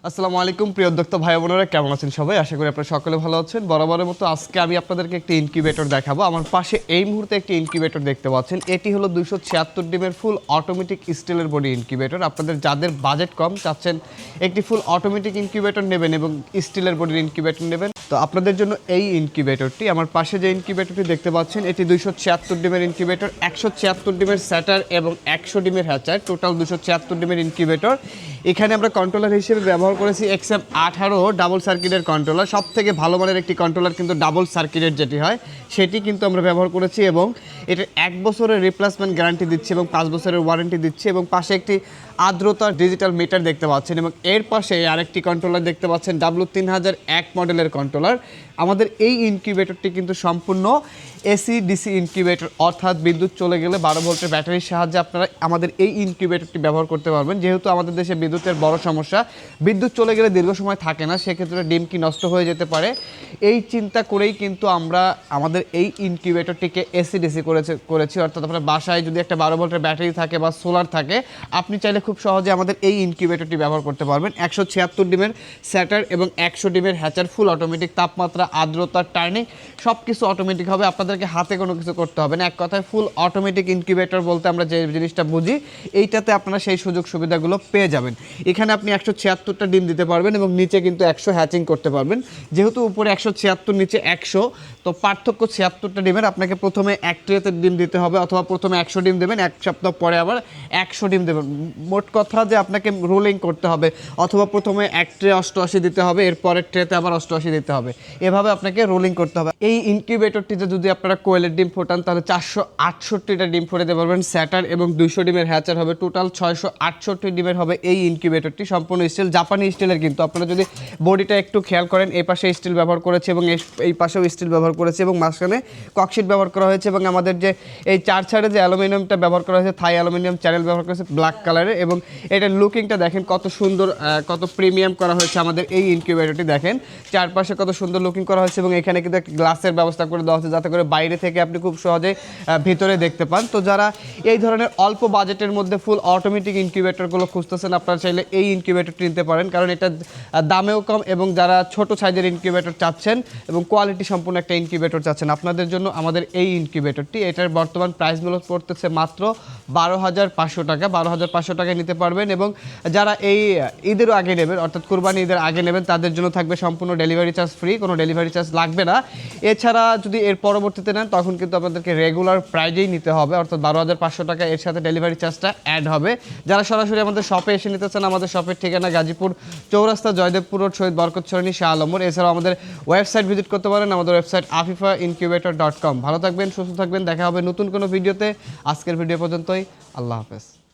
আসসালামু আলাইকুম প্রিয় উদ্যোক্তা ভাই বোনেরা, কেমন আছেন সবাই? আশা করি আপনারা সকলে ভালো আছেন। বরাবরের মতো আজকে আমি আপনাদেরকে একটি ইনকিউবেটর দেখাবো। আমার পাশে এই মুহূর্তে একটি ইনকিউবেটর দেখতে পাচ্ছেন। এটি হলো 276 ডিমের ফুল অটোমেটিক স্টিলের বডি ইনকিউবেটর। আপনাদের যাদের বাজেট কম, চাচ্ছেন একটি ফুল অটোমেটিক ইনকিউবেটর নেবেন এবং স্টিলের বডির ইনকিউবেটর নেবেন, তো আপনাদের জন্য এই ইনকিউবেটরটি। আমার পাশে যে ইনকিউবেটরটি দেখতে পাচ্ছেন, এটি 276 ডিমের ইনকিউবেটর, 176 ডিমের স্যাটার এবং 100 ডিমের হ্যাচার, টোটাল 276 ডিমের ইনকিউবেটর। এখানে আমরা কন্ট্রোলার হিসেবে ব্যবহার করেছি XM18 ডাবল সার্কিটের কন্ট্রোলার। সব থেকে ভালো মানের একটি কন্ট্রোলার কিন্তু ডাবল সার্কিটের যেটি হয় সেটি কিন্তু আমরা ব্যবহার করেছি এবং এটা 1 বছরের রিপ্লেসমেন্ট গ্যারান্টি দিচ্ছে এবং 5 বছরের ওয়ারেন্টি দিচ্ছে। এবং পাশে একটি আর্দ্রতা ডিজিটাল মিটার দেখতে পাচ্ছেন এবং এর পাশে আরেকটি কন্ট্রোলার দেখতে পাচ্ছেন W3001 মডেলের কন্ট্রোলার। আমাদের এই ইনকিউবেটরটি কিন্তু সম্পূর্ণ এসি ডিসি ইনকিউবেটর, অর্থাৎ বিদ্যুৎ চলে গেলে 12 ভোল্টের ব্যাটারির সাহায্যে আপনারা আমাদের এই ইনকিউবেটরটি ব্যবহার করতে পারবেন। যেহেতু আমাদের দেশে বিদ্যুতের বড় সমস্যা, বিদ্যুৎ চলে গেলে দীর্ঘ সময় থাকে না, সেক্ষেত্রে ডিম কি নষ্ট হয়ে যেতে পারে। এই চিন্তা করেই কিন্তু আমরা আমাদের এই ইনকিউবেটরটিকে এসি ডিসি করেছি, অর্থাৎ আপনার বাসায় যদি একটা 12 ভোল্টের ব্যাটারি থাকে বা সোলার থাকে, আপনি চাইলে খুব সহজে আমাদের এই ইনকিউবেটরটি ব্যবহার করতে পারবেন। 176 ডিমের স্যাটার এবং 100 ডিমের হ্যাচার, ফুল অটোমেটিক, তাপমাত্রা, আর্দ্রতা, টার্নিং সব কিছু অটোমেটিক হবে। আপনাদেরকে হাতে কোনো কিছু করতে হবে না। এক কথায় ফুল অটোমেটিক ইনকিউবেটর বলতে আমরা যে জিনিসটা বুঝি, এইটাতে আপনারা সেই সুযোগ সুবিধাগুলো পেয়ে যাবেন। এখানে আপনি 176টা ডিম দিতে পারবেন এবং নিচে কিন্তু 100 হ্যাচিং করতে পারবেন। যেহেতু উপরে 176, নিচে 100, তো পার্থক্য 76টা ডিমের। আপনাকে প্রথমে এক ট্রেতে ডিম দিতে হবে, অথবা প্রথমে 100 ডিম দেবেন, এক সপ্তাহ পরে আবার 100 ডিম দেবেন। মোট কথা যে আপনাকে রোলিং করতে হবে, অথবা প্রথমে এক ট্রে 88 দিতে হবে, এরপরের ট্রেতে আবার 88 দিতে হবে, এভাবে আপনাকে রোলিং করতে হবে। এই ইনকিউবেটরটিতে যদি আপনারা কোয়েলের ডিম ফোটান তাহলে 468টা ডিম ফোটাতে পারবেন স্যাটার, এবং 200 ডিমের হ্যাচার হবে। টোটাল 668 ডিমের হবে এই ইনকিউবেটরটি, সম্পূর্ণ স্টিল, জাপানি স্টিলের। কিন্তু আপনারা যদি বডিটা একটু খেয়াল করেন, এই পাশে স্টিল ব্যবহার করেছে এবং এই পাশেও স্টিল ব্যবহার করেছে এবং মাঝখানে ককশিট ব্যবহার করা হয়েছে। এবং আমাদের যে এই চার সাইডে যে অ্যালুমিনিয়ামটা ব্যবহার করা হয়েছে, থাই অ্যালুমিনিয়াম চ্যানেল ব্যবহার করেছে ব্ল্যাক কালারের। এবং এটার লুকিংটা দেখেন কত সুন্দর, কত প্রিমিয়াম করা হয়েছে আমাদের এই ইনকিউবেটরটি। দেখেন চারপাশে কত সুন্দর লুকিং করা হয়েছে এবং এখানে কিন্তু একটা গ্লাসের ব্যবস্থা করে দেওয়া হচ্ছে, যাতে করে বাইরে থেকে আপনি খুব সহজে ভিতরে দেখতে পান। তো যারা এই ধরনের অল্প বাজেটের মধ্যে ফুল অটোমেটিক ইনকিউবেটরগুলো খুঁজতেছেন, আপনারা চাইলে এই ইনকিউবেটরটি নিতে পারেন, কারণ এটা দামেও কম। এবং যারা ছোট সাইজের ইনকিউবেটর চাচ্ছেন এবং কোয়ালিটি সম্পূর্ণ একটা ইনকিউবেটর চাচ্ছেন, আপনাদের জন্য আমাদের এই ইনকিউবেটরটি। এটার বর্তমান প্রাইস মূল্য পড়তেছে মাত্র 12,500 টাকা। 12,500 টাকায় নিতে পারবেন। এবং যারা এই ঈদের আগে নেবেন, অর্থাৎ কুরবানি ঈদের আগে নেবেন, তাদের জন্য থাকবে সম্পূর্ণ ডেলিভারি চার্জ ফ্রি, কোনো ডেলিভারি চার্জ লাগবে না। এছাড়া যদি এর পরবর্তীতে নেন, তখন কিন্তু আপনাদেরকে রেগুলার প্রাইজেই নিতে হবে, অর্থাৎ 12,500 টাকা, এর সাথে ডেলিভারি চার্জটা অ্যাড হবে। যারা সরাসরি আমাদের শপে এসে নিতে চান, আমাদের শপের ঠিকানা গাজীপুর চৌরাস্তা, জয়দেবপুর রোড, শহীদ বরকত সরণি, শাহ আলমপুর। এছাড়াও আমাদের ওয়েবসাইট ভিজিট করতে পারেন, আমাদের ওয়েবসাইট afifaincubator.com। ভালো থাকবেন, সুস্থ থাকবেন, দেখা হবে নতুন কোনো ভিডিওতে। আজকের ভিডিও পর্যন্তই, আল্লাহ হাফেজ।